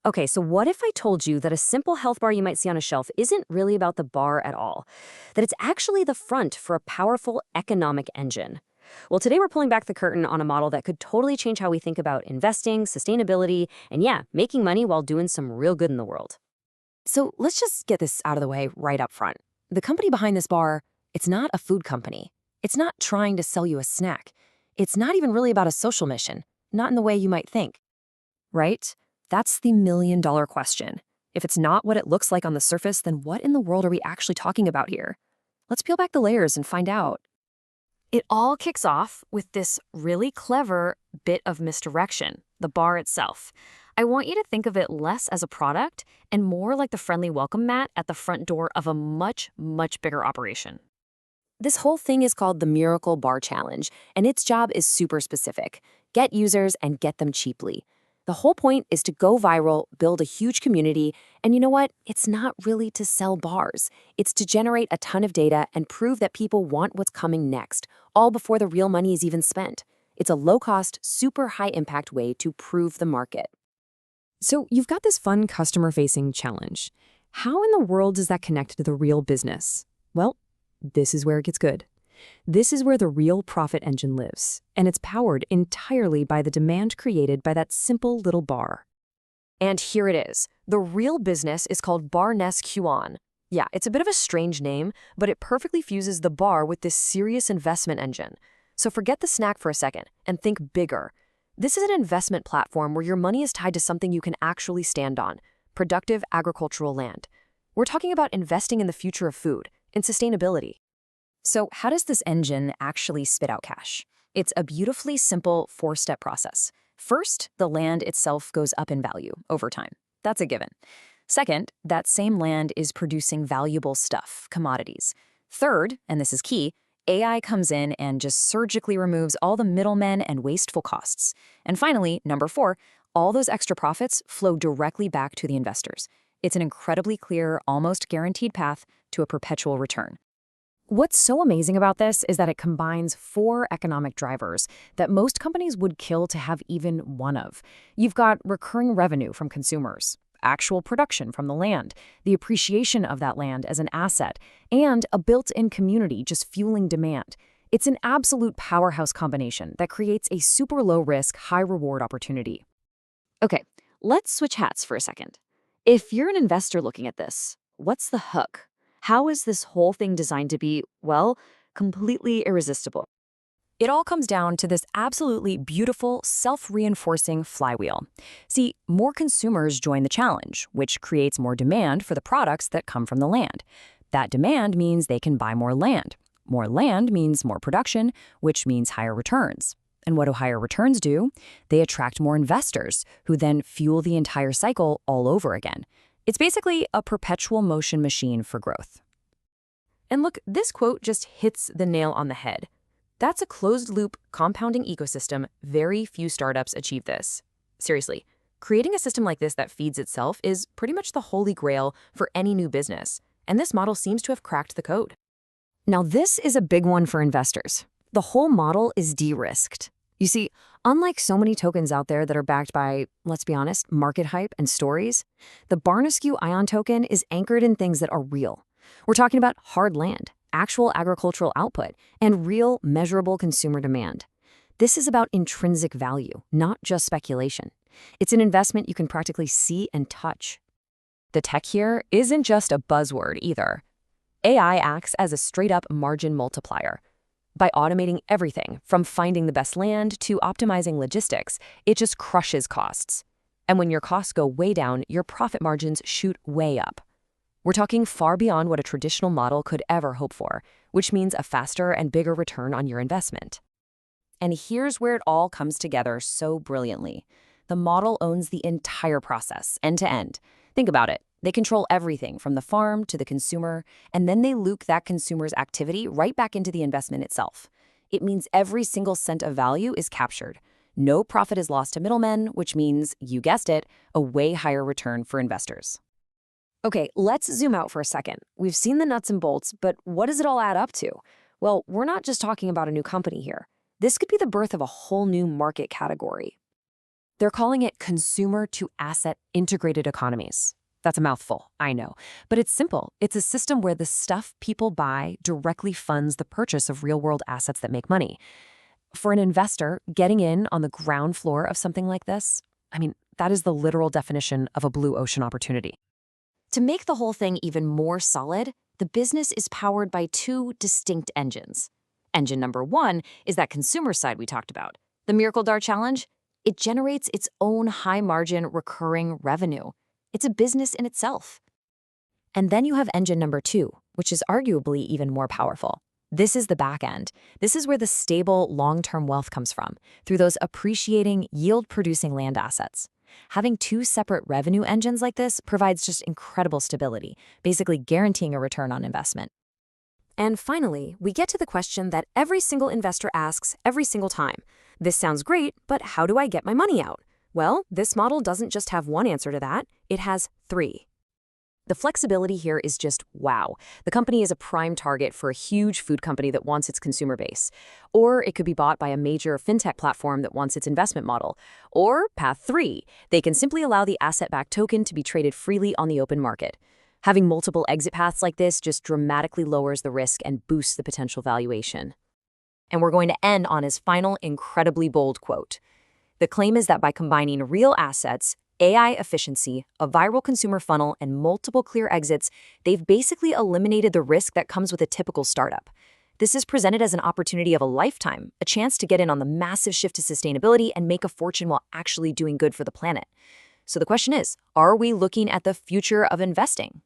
Okay, so what if I told you that a simple health bar you might see on a shelf isn't really about the bar at all? That it's actually the front for a powerful economic engine? Well, today we're pulling back the curtain on a model that could totally change how we think about investing, sustainability, and yeah, making money while doing some real good in the world. So let's just get this out of the way right up front. The company behind this bar, it's not a food company. It's not trying to sell you a snack. It's not even really about a social mission, not in the way you might think, right? That's the million-dollar question. If it's not what it looks like on the surface, then what in the world are we actually talking about here? Let's peel back the layers and find out. It all kicks off with this really clever bit of misdirection, the bar itself. I want you to think of it less as a product and more like the friendly welcome mat at the front door of a much, much bigger operation. This whole thing is called the Miracle Bar Challenge, and its job is super specific. Get users and get them cheaply. The whole point is to go viral, build a huge community, and you know what? It's not really to sell bars. It's to generate a ton of data and prove that people want what's coming next, all before the real money is even spent. It's a low-cost, super high-impact way to prove the market. So you've got this fun customer-facing challenge. How in the world does that connect to the real business? Well, this is where it gets good. This is where the real profit engine lives, and it's powered entirely by the demand created by that simple little bar. And here it is. The real business is called Barnes Q1. Yeah, it's a bit of a strange name, but it perfectly fuses the bar with this serious investment engine. So forget the snack for a second and think bigger. This is an investment platform where your money is tied to something you can actually stand on, productive agricultural land. We're talking about investing in the future of food, in sustainability. So how does this engine actually spit out cash? It's a beautifully simple four-step process. First, the land itself goes up in value over time. That's a given. Second, that same land is producing valuable stuff, commodities. Third, and this is key, AI comes in and just surgically removes all the middlemen and wasteful costs. And finally, number four, all those extra profits flow directly back to the investors. It's an incredibly clear, almost guaranteed path to a perpetual return. What's so amazing about this is that it combines four economic drivers that most companies would kill to have even one of. You've got recurring revenue from consumers, actual production from the land, the appreciation of that land as an asset, and a built-in community just fueling demand. It's an absolute powerhouse combination that creates a super low-risk, high-reward opportunity. Okay, let's switch hats for a second. If you're an investor looking at this, what's the hook? How is this whole thing designed to be, well, completely irresistible? It all comes down to this absolutely beautiful, self-reinforcing flywheel. See, more consumers join the challenge, which creates more demand for the products that come from the land. That demand means they can buy more land. More land means more production, which means higher returns. And what do higher returns do? They attract more investors, who then fuel the entire cycle all over again. It's basically a perpetual motion machine for growth. And look, this quote just hits the nail on the head. That's a closed-loop, compounding ecosystem. Very few startups achieve this. Seriously, creating a system like this that feeds itself is pretty much the holy grail for any new business, and this model seems to have cracked the code. Now, this is a big one for investors. The whole model is de-risked. You see, unlike so many tokens out there that are backed by, let's be honest, market hype and stories, the Barnescu Ion token is anchored in things that are real. We're talking about hard land, actual agricultural output, and real, measurable consumer demand. This is about intrinsic value, not just speculation. It's an investment you can practically see and touch. The tech here isn't just a buzzword either. AI acts as a straight-up margin multiplier. By automating everything from finding the best land to optimizing logistics, it just crushes costs. And when your costs go way down, your profit margins shoot way up. We're talking far beyond what a traditional model could ever hope for, which means a faster and bigger return on your investment. And here's where it all comes together so brilliantly. The model owns the entire process, end to end. Think about it. They control everything from the farm to the consumer, and then they loop that consumer's activity right back into the investment itself. It means every single cent of value is captured. No profit is lost to middlemen, which means, you guessed it, a way higher return for investors. Okay, let's zoom out for a second. We've seen the nuts and bolts, but what does it all add up to? Well, we're not just talking about a new company here. This could be the birth of a whole new market category. They're calling it consumer-to-asset integrated economies. That's a mouthful, I know. But it's simple. It's a system where the stuff people buy directly funds the purchase of real-world assets that make money. For an investor, getting in on the ground floor of something like this, that is the literal definition of a blue ocean opportunity. To make the whole thing even more solid, the business is powered by two distinct engines. Engine number one is that consumer side we talked about. The Miracle Dar Challenge, it generates its own high-margin recurring revenue. It's a business in itself. And then you have engine number two, which is arguably even more powerful. This is the back end. This is where the stable, long-term wealth comes from, through those appreciating, yield-producing land assets. Having two separate revenue engines like this provides just incredible stability, basically guaranteeing a return on investment. And finally, we get to the question that every single investor asks every single time. This sounds great, but how do I get my money out? Well, this model doesn't just have one answer to that, it has three. The flexibility here is just wow. The company is a prime target for a huge food company that wants its consumer base. Or it could be bought by a major fintech platform that wants its investment model. Or path 3, they can simply allow the asset-backed token to be traded freely on the open market. Having multiple exit paths like this just dramatically lowers the risk and boosts the potential valuation. And we're going to end on his final incredibly bold quote. The claim is that by combining real assets, AI efficiency, a viral consumer funnel, and multiple clear exits, they've basically eliminated the risk that comes with a typical startup. This is presented as an opportunity of a lifetime, a chance to get in on the massive shift to sustainability and make a fortune while actually doing good for the planet. So the question is, are we looking at the future of investing?